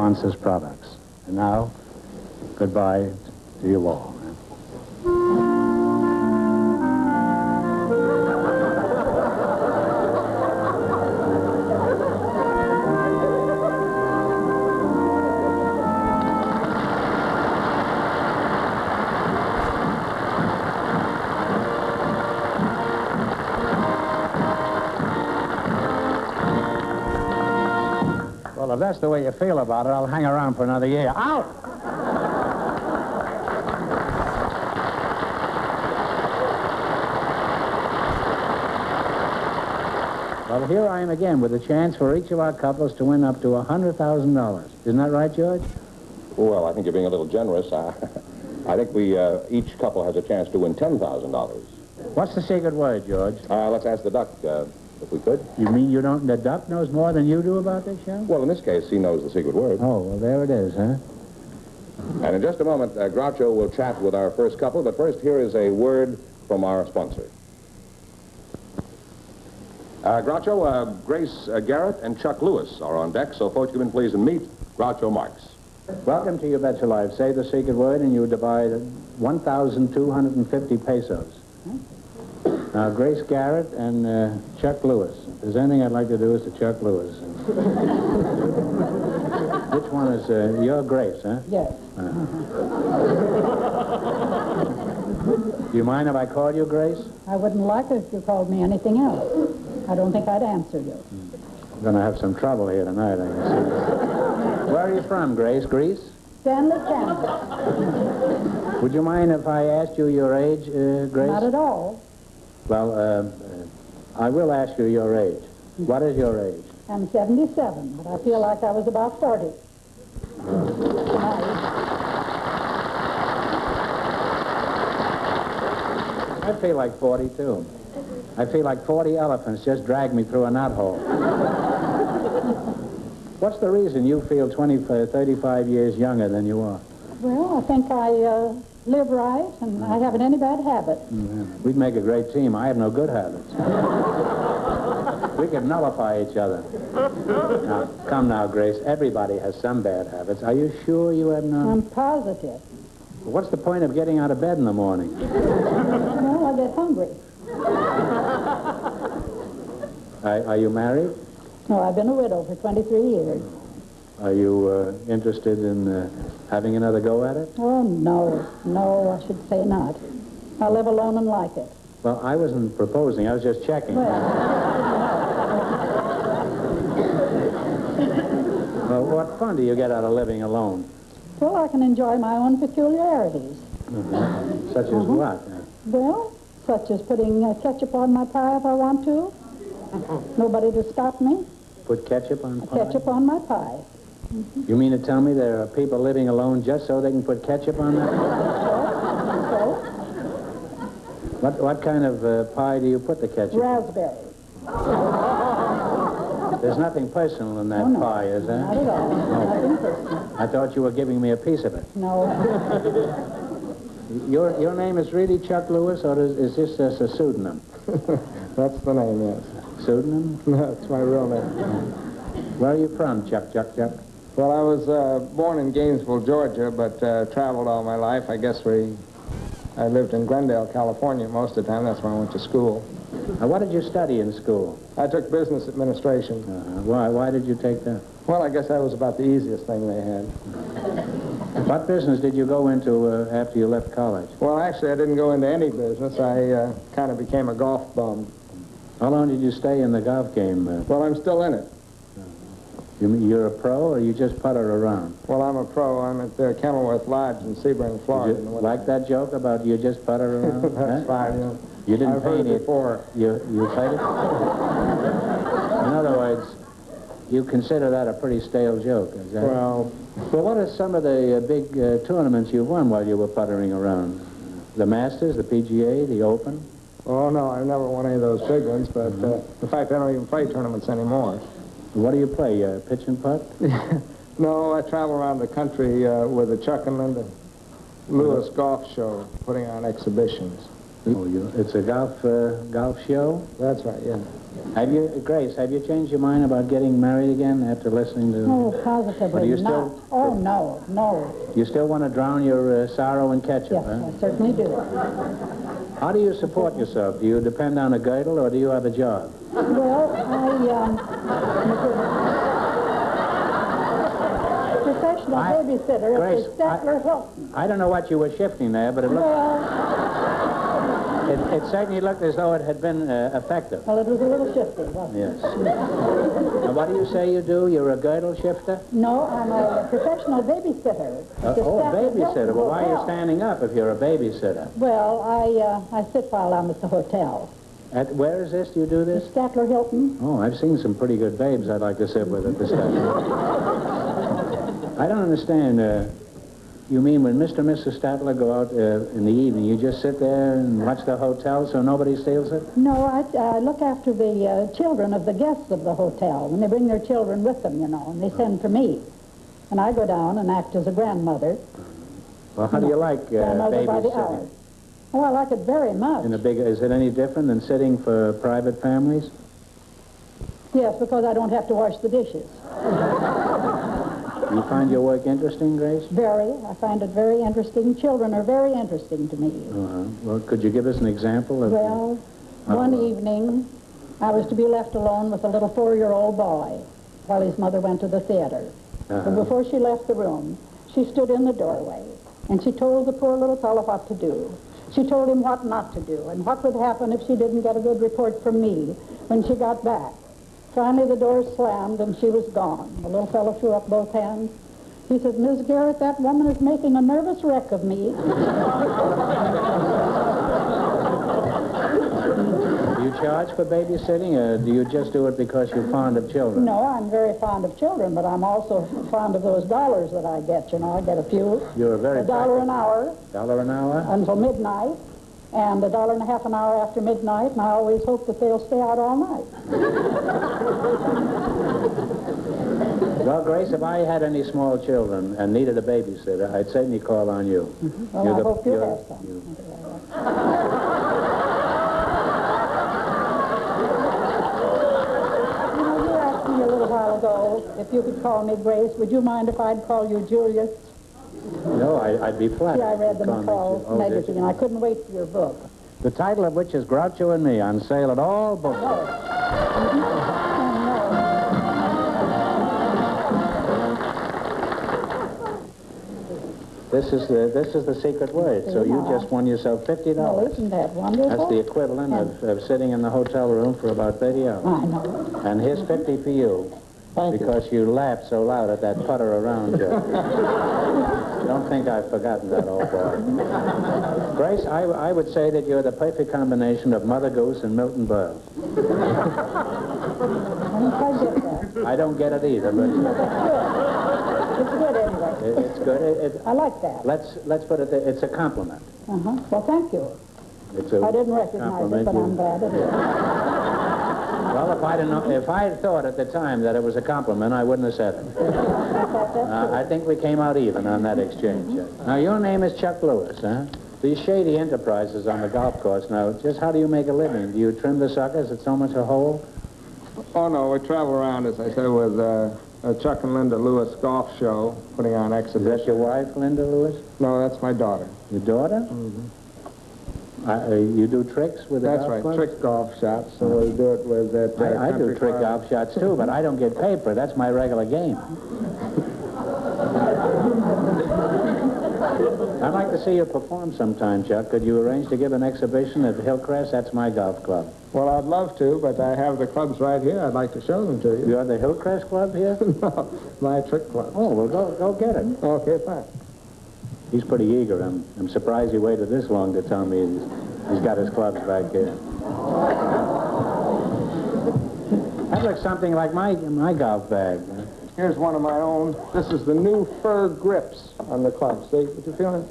sponsor's products. And now, goodbye to you all. Well, if that's the way you feel about it, I'll hang around for another year. Out! Well, here I am again with a chance for each of our couples to win up to $100,000. Isn't that right, George? Well, I think you're being a little generous. I think each couple has a chance to win $10,000. What's the secret word, George? Let's ask the duck, if we could. You mean the duck knows more than you do about this show? Well, in this case, he knows the secret word. Oh, well, there it is, huh? And in just a moment, Groucho will chat with our first couple, but first, here is a word from our sponsor. Groucho, Grace Garrett and Chuck Lewis are on deck, so folks, come in, please, and meet Groucho Marx. Welcome to You Bet Your Life. Say the secret word, and you divide 1,250 pesos. Now, Grace Garrett and Chuck Lewis. If there's anything I'd like to do is to Chuck Lewis. Which one is your Grace, huh? Yes. Do you mind if I call you Grace? I wouldn't like it if you called me anything else. I don't think I'd answer you. I'm going to have some trouble here tonight, I guess. Where are you from, Grace? Greece? Stanley, Kansas. Would you mind if I asked you your age, Grace? Not at all. Well, I will ask you your age. What is your age? I'm 77, but I feel like I was about 40. I feel like 42. I feel like 40 elephants just dragged me through a knothole. What's the reason you feel 35 years younger than you are? Well, I think I live right, and I haven't any bad habits. Mm-hmm. We'd make a great team. I have no good habits. We could nullify each other. Now, come now, Grace. Everybody has some bad habits. Are you sure you have none? I'm positive. What's the point of getting out of bed in the morning? Well, I get hungry. Are you married? No, I've been a widow for 23 years. Are you interested in having another go at it? Oh, no. No, I should say not. I live alone and like it. Well, I wasn't proposing. I was just checking. Well, what fun do you get out of living alone? Well, I can enjoy my own peculiarities. Mm-hmm. Such as what? Well, such as putting ketchup on my pie if I want to. Nobody to stop me. Put ketchup on pie? Ketchup on my pie. You mean to tell me there are people living alone just so they can put ketchup on that? So? What kind of pie do you put the ketchup Raspberry. on? There's nothing personal in that pie, is there? Not at all. Nothing personal. I thought you were giving me a piece of it. No. Your name is really Chuck Lewis, or is this just a pseudonym? That's the name, yes. Pseudonym? No, it's my real name. Where are you from, Chuck? Well, I was born in Gainesville, Georgia, but traveled all my life. I lived in Glendale, California most of the time. That's where I went to school. Now, what did you study in school? I took business administration. Why did you take that? Well, I guess that was about the easiest thing they had. What business did you go into after you left college? Well, actually, I didn't go into any business. I kind of became a golf bum. How long did you stay in the golf game? Well, I'm still in it. You're a pro, or you just putter around? Well, I'm a pro. I'm at Kenilworth Lodge in Sebring, Florida. Did you like that joke about you just putter around? That's fine, yeah. You didn't I've heard paint it before. You played it? In other words, you consider that a pretty stale joke, is that? Well, what are some of the big tournaments you won while you were puttering around? The Masters, the PGA, the Open? oh, no, I've never won any of those big ones, but in fact, I don't even play tournaments anymore. What do you play, pitch and putt? No, I travel around the country with the Chuck and Linda Lewis Golf Show, putting on exhibitions. It's a golf show? That's right, yeah. Grace, have you changed your mind about getting married again after listening to... Oh, positively do you not. Oh, no, no. You still want to drown your sorrow in ketchup, Yes, huh? I certainly do. How do you support yourself? Do you depend on a girdle, or do you have a job? Well, professional babysitter at Grace, the Statler Hilton. I don't know what you were shifting there, but it looked... It certainly looked as though it had been effective. Well, it was a little shifty, wasn't it? Yes. Now, what do you say you do? You're a girdle shifter? No, I'm a professional babysitter. at the Statler Babysitter. Hilton Well, why are you Hotel. standing up if you're a babysitter? Well, I sit while I'm at the hotel. Where is this? Do you do The this? Statler Hilton. Oh, I've seen some pretty good babes I'd like to sit with at the Statler. I don't understand. You mean when Mr. and Mrs. Statler go out in the evening, you just sit there and watch the hotel so nobody steals it? No, I look after the children of the guests of the hotel. When they bring their children with them, you know, and they send for me. And I go down and act as a grandmother. Well, how do you like Grandmother by the hour. babysitting? Oh, I like it very much. Is it any different than sitting for private families? Yes, because I don't have to wash the dishes. Do you find your work interesting, Grace? Very. I find it very interesting. Children are very interesting to me. Well, could you give us an example of... Well, one evening, I was to be left alone with a little 4-year-old boy while his mother went to the theater. But before she left the room, she stood in the doorway, and she told the poor little fellow what to do. She told him what not to do, and what would happen if she didn't get a good report from me when she got back. Finally, the door slammed, and she was gone. The little fellow threw up both hands. He said, Miss Garrett, that woman is making a nervous wreck of me. Do you charge for babysitting, or do you just do it because you're fond of children? No, I'm very fond of children, but I'm also fond of those dollars that I get. You know, I get a few. You're very... $1 an hour. $1 an hour? Until midnight, and $1.50 an hour after midnight, and I always hope that they'll stay out all night. Well, Grace, if I had any small children and needed a babysitter, I'd certainly call on you. Well, I hope you have some. You asked me a little while ago if you could call me Grace. Would you mind if I'd call you Julius? No, I'd be flattered. Yeah, I read the if you called me McCall magazine, and I couldn't wait for your book. The title of which is Groucho and Me, on sale at all bookstores. This is the secret word. So you just won yourself $50. Oh, isn't that wonderful? That's the equivalent of sitting in the hotel room for about 30 hours. I know. And here's 50 for you. Thank you. Because you laughed so loud at that putter around joke. Don't think I've forgotten that, old boy. Grace, I would say that you're the perfect combination of Mother Goose and Milton Berle. I get that. I don't get it either, but It's good anyway. it's good. I like that. Let's put it there. It's a compliment. Well, thank you. It's a I didn't recognize it, but I'm glad it is. Well, if I had thought at the time that it was a compliment, I wouldn't have said it. I think we came out even on that exchange. Now, your name is Chuck Lewis, huh? These shady enterprises on the golf course, now, just how do you make a living? Do you trim the suckers at so much a hole? Oh, no, we travel around, as I said, with a Chuck and Linda Lewis golf show, putting on Is exhibitions. that your wife, Linda Lewis? No, that's my daughter. Your daughter? Mm-hmm. You do tricks with the That's golf right, clubs? trick golf shots, so we do it with that I do country trick club. golf shots, too, but I don't get paid for it. That's my regular game. I'd like to see you perform sometime, Chuck. Could you arrange to give an exhibition at Hillcrest? That's my golf club. Well, I'd love to, but I have the clubs right here. I'd like to show them to you. You have the Hillcrest Club here? No, my trick club. Oh, well, go get it. Okay, fine. He's pretty eager. I'm surprised he waited this long to tell me he's got his clubs back here. That looks something like my golf bag. Here's one of my own. This is the new fur grips on the club. See, did you feel it?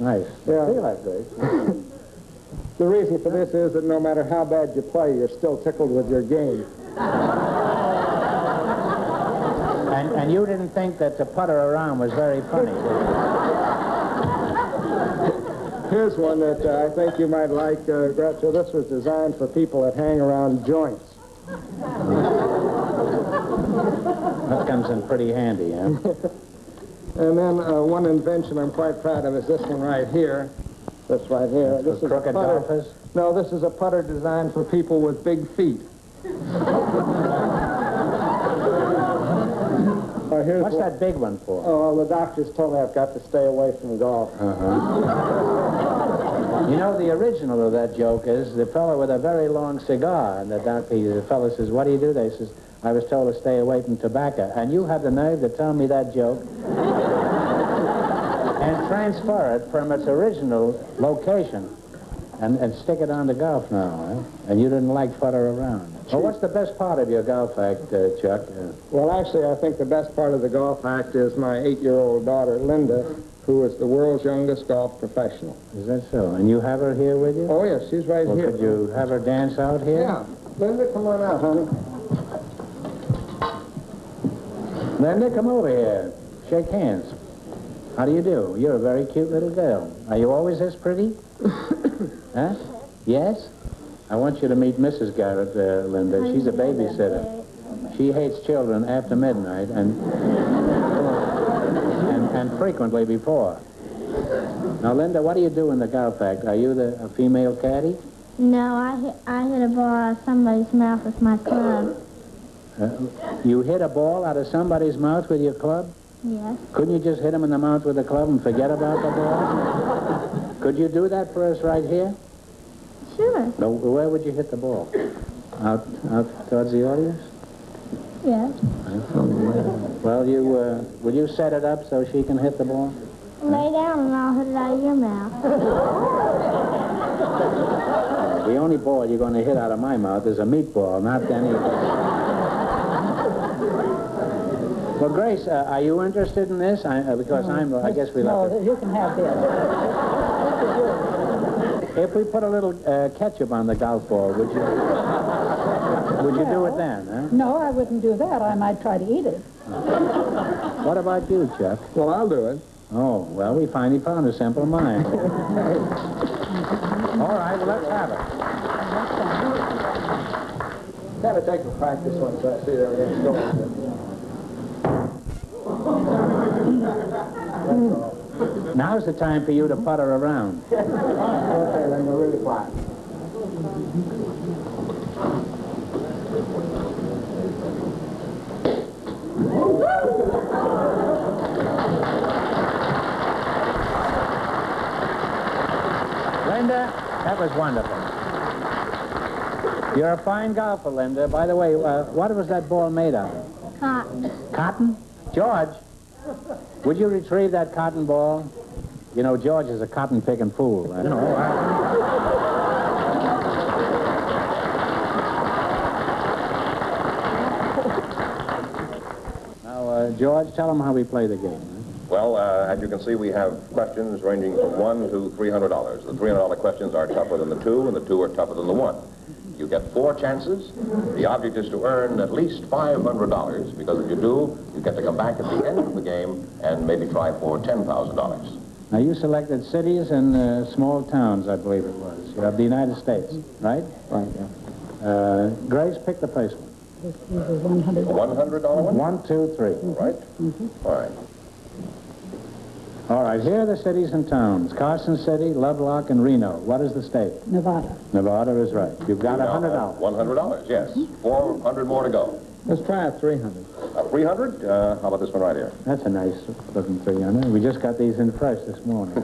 Nice. Yeah. I feel that great. The reason for this is that no matter how bad you play, you're still tickled with your game. And you didn't think that to putter around was very funny, did you? Here's one that I think you might like, Groucho. This was designed for people that hang around joints. That comes in pretty handy, huh? And then one invention I'm quite proud of is this one right here. This right here. This is crooked golfers? No, this is a putter designed for people with big feet. What's that big one for? Oh, the doctors told me I've got to stay away from golf. You know, the original of that joke is the fellow with a very long cigar, and the fellow says, "What do you do?" They says, "I was told to stay away from tobacco." And you have the nerve to tell me that joke and transfer it from its original location and stick it on to golf now, eh? And you didn't like putter around. Well, what's the best part of your golf act, Chuck? Well, actually, I think the best part of the golf act is my 8-year-old daughter, Linda, who is the world's youngest golf professional. Is that so? And you have her here with you? Oh, yes, she's right Well, here. could you have her dance out here? Yeah. Linda, come on out, honey. Linda, come over here. Shake hands. How do you do? You're a very cute little girl. Are you always this pretty? Huh? Yes? I want you to meet Mrs. Garrett, Linda. She's a babysitter. She hates children after midnight and frequently before. Now, Linda, what do you do in the golf act? Are you a female caddy? No, I hit a ball out of somebody's mouth with my club. You hit a ball out of somebody's mouth with your club? Yes. Couldn't you just hit him in the mouth with the club and forget about the ball? Could you do that for us right here? Sure. No, where would you hit the ball? Out towards the audience? Yes. Well, will you set it up so she can hit the ball? Lay down and I'll hit it out of your mouth. The only ball you're going to hit out of my mouth is a meatball, not any. Well, Grace, are you interested in this? Because I guess we left No, it. you can have this. If we put a little ketchup on the golf ball, would you do it then, huh? No, I wouldn't do that. I might try to eat it. What about you, Chuck? Well, I'll do it. Oh, well, we finally found a simple mind. All right, well, let's have it. Gotta take a practice one so I see that we're going. Now's the time for you to putter around. Okay, then we're really flat. Linda, that was wonderful. You're a fine golfer, Linda. By the way, what was that ball made of? Cotton. Cotton? George, would you retrieve that cotton ball? You know, George is a cotton-picking fool. I know. Now, George, tell them how we play the game. Well, as you can see, we have questions ranging from $1 to $300. The $300 questions are tougher than the 2, and the 2 are tougher than the 1. You get 4 chances. The object is to earn at least $500, because if you do, you get to come back at the end of the game and maybe try for $10,000. Now, you selected cities and small towns, I believe it was. You have the United States, right? Right, yeah. Grace, pick the first one. This is $100. $100 one? 1, 2, 3. Right? All right. All right, here are the cities and towns. Carson City, Lovelock, and Reno. What is the state? Nevada. Nevada is right. You've got $100. $100, yes. 400 more to go. Let's try a 300. 300? How about this one right here? That's a nice looking 300. We just got these in fresh this morning.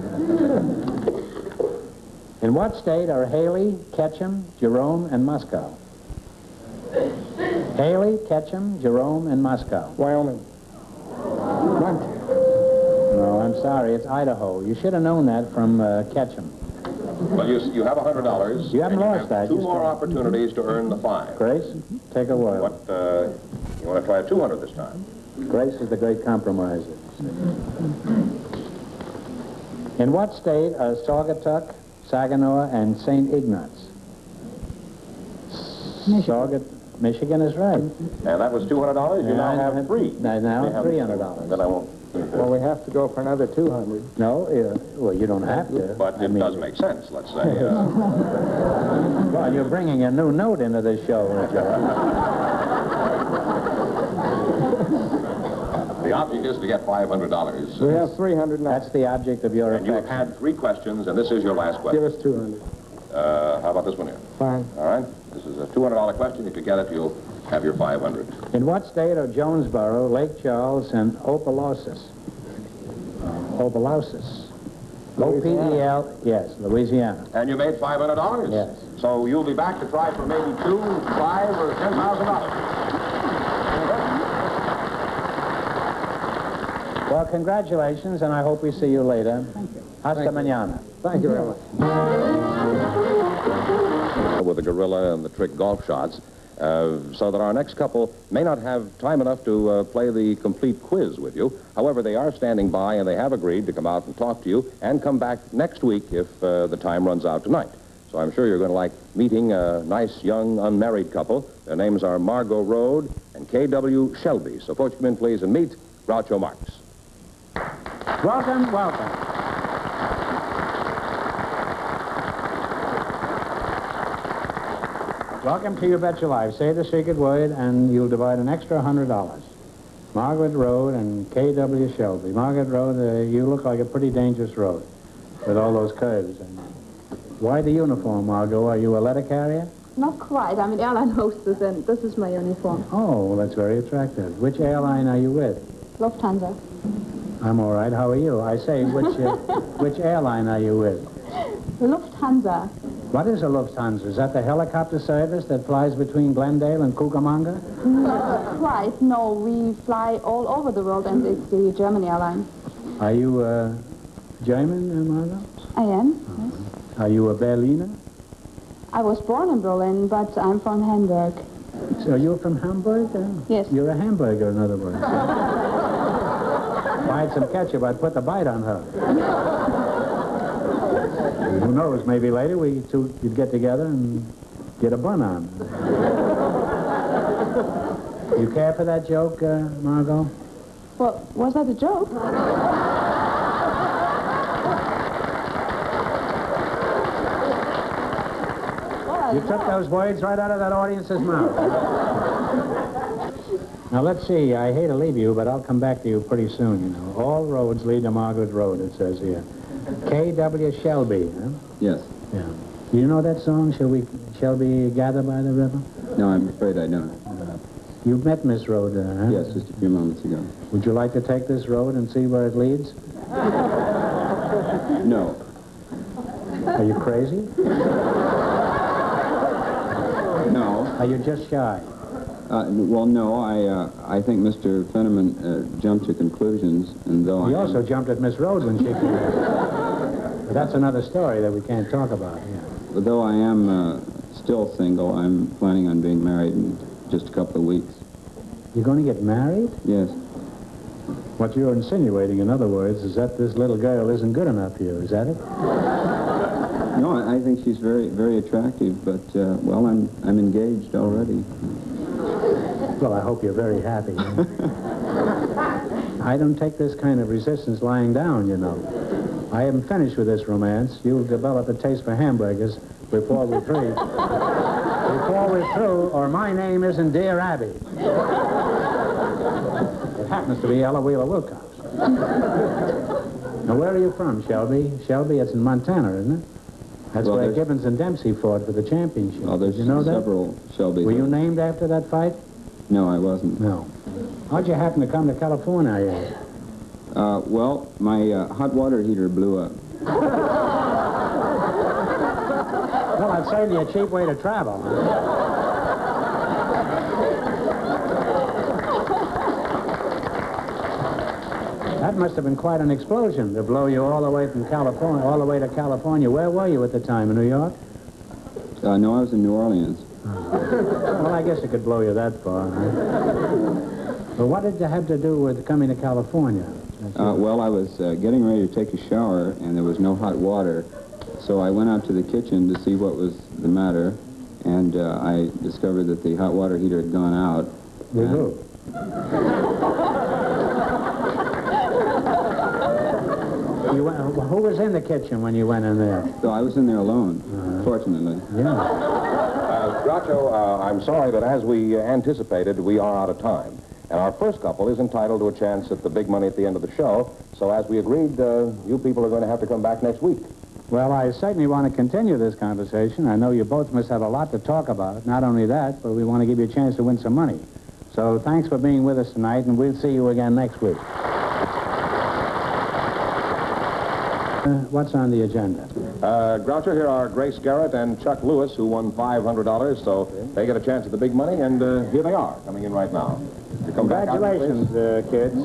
In what state are Haley, Ketchum, Jerome, and Moscow? Haley, Ketchum, Jerome, and Moscow. Wyoming. No, I'm sorry. It's Idaho. You should have known that from Ketchum. Well, you have $100. You haven't and lost have that. 2 You more still- opportunities to earn the 5. Grace, take a word. What, you want to try a 200 this time? Grace is the great compromiser. In what state are Saugatuck, Saginaw, and St. Ignatz? Michigan is right. And that was $200. You now have 3. Now You have $300. Then I won't Well, we have to go for another 200. No, well, you don't have to. But it does make sense, let's say. Well, you're bringing a new note into this show, Richard. The object is to get $500. We have 300 now. That's the object of your And you have affection. had 3 questions, and this is your last Give question. us 200. How about this one here? Fine. All right. This is a $200 question. If you get it, you'll have your 500. In what state are Jonesboro, Lake Charles, and Opelousas? Opelousas. O-P-E-L, yes, Louisiana. And you made $500? Yes. So you'll be back to try for maybe $2, $5, or $10,000. Well, congratulations, and I hope we see you later. Thank you. Hasta mañana. Thank you very much. With the gorilla and the trick golf shots, so that our next couple may not have time enough to play the complete quiz with you. However, they are standing by, and they have agreed to come out and talk to you and come back next week if the time runs out tonight. So I'm sure you're going to like meeting a nice, young, unmarried couple. Their names are Margot Road and K.W. Shelby. So folks, come in, please, and meet Groucho Marx. Welcome, welcome. Welcome to You Bet Your Life. Say the secret word, and you'll divide an extra $100. Margaret Road and K.W. Shelby. Margaret Road, you look like a pretty dangerous road with all those curves. And why the uniform, Margot? Are you a letter carrier? Not quite. I'm an airline hostess, and this is my uniform. Oh, well, that's very attractive. Which airline are you with? Lufthansa. I'm all right. How are you? I say, which airline are you with? Lufthansa. What is a Lufthansa? Is that the helicopter service that flies between Glendale and Cucamonga? Not quite. No, we fly all over the world, and it's the German airline. Are you German, Margot? I am, yes. Are you a Berliner? I was born in Berlin, but I'm from Hamburg. So you're from Hamburg? Yes. You're a hamburger, in other words. If I had some ketchup, I'd put the bite on her. Who knows, maybe later we two could get together and get a bun on. You care for that joke, Margot? Well, was that a joke? You took those words right out of that audience's mouth. Now, let's see. I hate to leave you, but I'll come back to you pretty soon, you know. All roads lead to Margaret Road, it says here. K.W. Shelby, huh? Yes. Yeah. Do you know that song, Shall We Gather by the River? No, I'm afraid I don't. You've met Miss Road, huh? Yes, just a few moments ago. Would you like to take this road and see where it leads? No. Are you crazy? No. Are you just shy? Well, no, I think Mr. Fenneman jumped to conclusions, and though He I also jumped at Miss Road when she came in. But that's another story that we can't talk about, yeah. though I am still single, I'm planning on being married in just a couple of weeks. You're going to get married? Yes. What you're insinuating, in other words, is that this little girl isn't good enough for you, is that it? No, I think she's very, very attractive, but, well, I'm engaged already. Well, I hope you're very happy. I don't take this kind of resistance lying down, you know. I haven't finished with this romance. You'll develop a taste for hamburgers before we're through. Before we're through, or my name isn't Dear Abby. It happens to be Ella Wheeler Wilcox. Now, where are you from, Shelby? Shelby, it's in Montana, isn't it? That's Well, where Gibbons and Dempsey fought for the championship. Oh, there's Did you know that? several Shelbys. Were you named after that fight? No, I wasn't. No. How'd you happen to come to California? Well, my hot water heater blew up. Well, I'd save you a cheap way to travel. That must have been quite an explosion to blow you all the way from California, all the way to California. Where were you at the time, in New York? No, I was in New Orleans. Well, I guess it could blow you that far. Huh? But what did you have to do with coming to California? Well, I was getting ready to take a shower, and there was no hot water. So I went out to the kitchen to see what was the matter, and I discovered that the hot water heater had gone out. Who was in the kitchen when you went in there? So I was in there alone, fortunately. Yeah. Groucho, I'm sorry, but as we anticipated, we are out of time. And our first couple is entitled to a chance at the big money at the end of the show. So as we agreed, you people are going to have to come back next week. Well, I certainly want to continue this conversation. I know you both must have a lot to talk about. Not only that, but we want to give you a chance to win some money. So thanks for being with us tonight, and we'll see you again next week. What's on the agenda? Groucho, here are Grace Garrett and Chuck Lewis, who won $500, so they get a chance at the big money, and here they are, coming in right now. Congratulations, kids.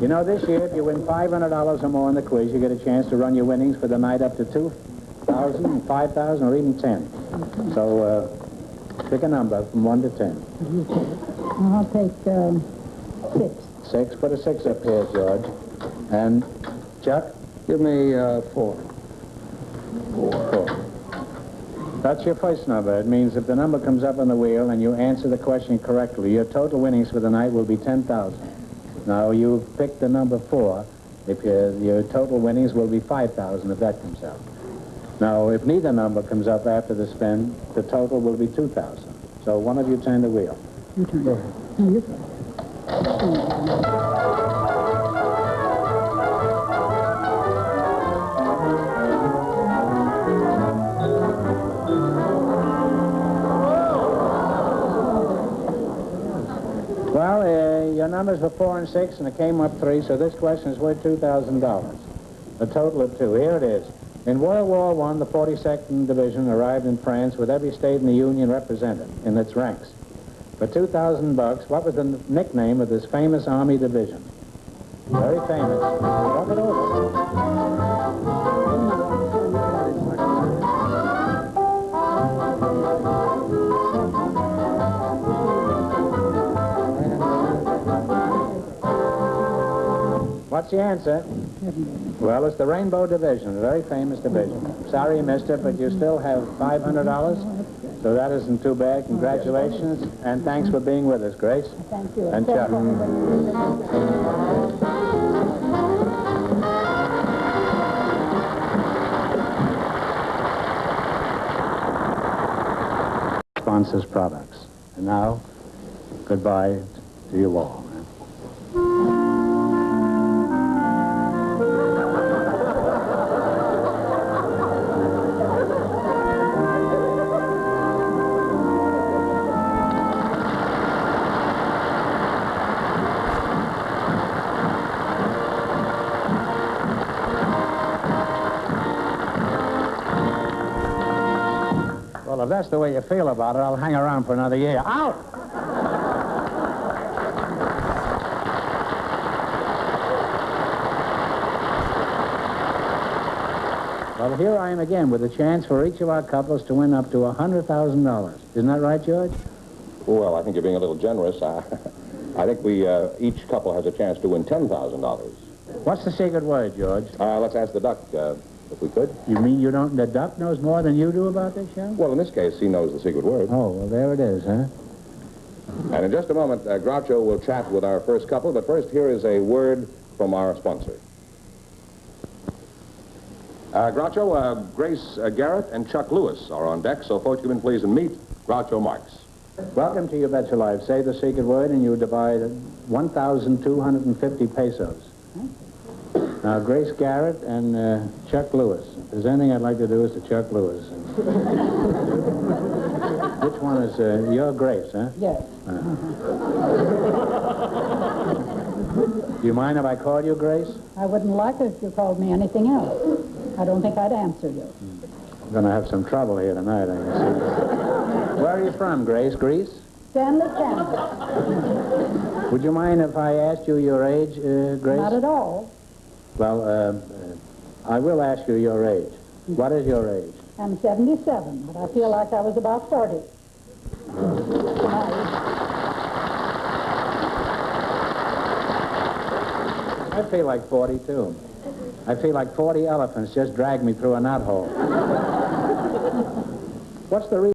You know, this year, if you win $500 or more in the quiz, you get a chance to run your winnings for the night up to $2,000, $5,000, or even $10. So, pick a number from 1 to 10. I'll take 6. 6. Put a 6 up here, George. And Chuck? Give me 4. 4. That's your first number. It means if the number comes up on the wheel and you answer the question correctly, your total winnings for the night will be $10,000. Now, you've picked the number 4. If your total winnings will be $5,000 if that comes out. Now, if neither number comes up after the spin, the total will be $2,000. So one of you turn the wheel. You turn it. No, you turn it. Well, your numbers were 4 and 6, and it came up 3, so this question is worth $2,000. A total of 2. Here it is. In World War I, the 42nd Division arrived in France with every state in the Union represented in its ranks. For $2,000, what was the nickname of this famous Army division? Very famous. Talk it over. What's the answer? Well, it's the Rainbow Division, a very famous division. Sorry you missed it, but you still have $500, so that isn't too bad. Congratulations, and thanks for being with us, Grace. Thank you. And Chuck. Sponsors products. And now, goodbye to you all. Well, if that's the way you feel about it, I'll hang around for another year. Out! Well, here I am again with a chance for each of our couples to win up to $100,000. Isn't that right, George? Well, I think you're being a little generous. I think each couple has a chance to win $10,000. What's the secret word, George? Let's ask the duck, if we could. You mean the duck knows more than you do about this show? Well, in this case, he knows the secret word. Oh, well, there it is, huh? And in just a moment, Groucho will chat with our first couple, but first, here is a word from our sponsor. Groucho, Grace Garrett and Chuck Lewis are on deck, so folks, come in, please, and meet Groucho Marx. Welcome to You Bet Your Life. Say the secret word, and you divide 1,250 pesos. Now, Grace Garrett and Chuck Lewis. If there's anything I'd like to do is to Chuck Lewis. Which one is your Grace, huh? Yes. Do you mind if I call you Grace? I wouldn't like it if you called me anything else. I don't think I'd answer you. I'm going to have some trouble here tonight, I can see. Where are you from, Grace? Greece? Stanley, Kansas. Would you mind if I asked you your age, Grace? Not at all. Well, I will ask you your age. What is your age? I'm 77, but I feel like I was about 40. I feel like 40, too. I feel like 40 elephants just dragged me through a knothole. What's the reason?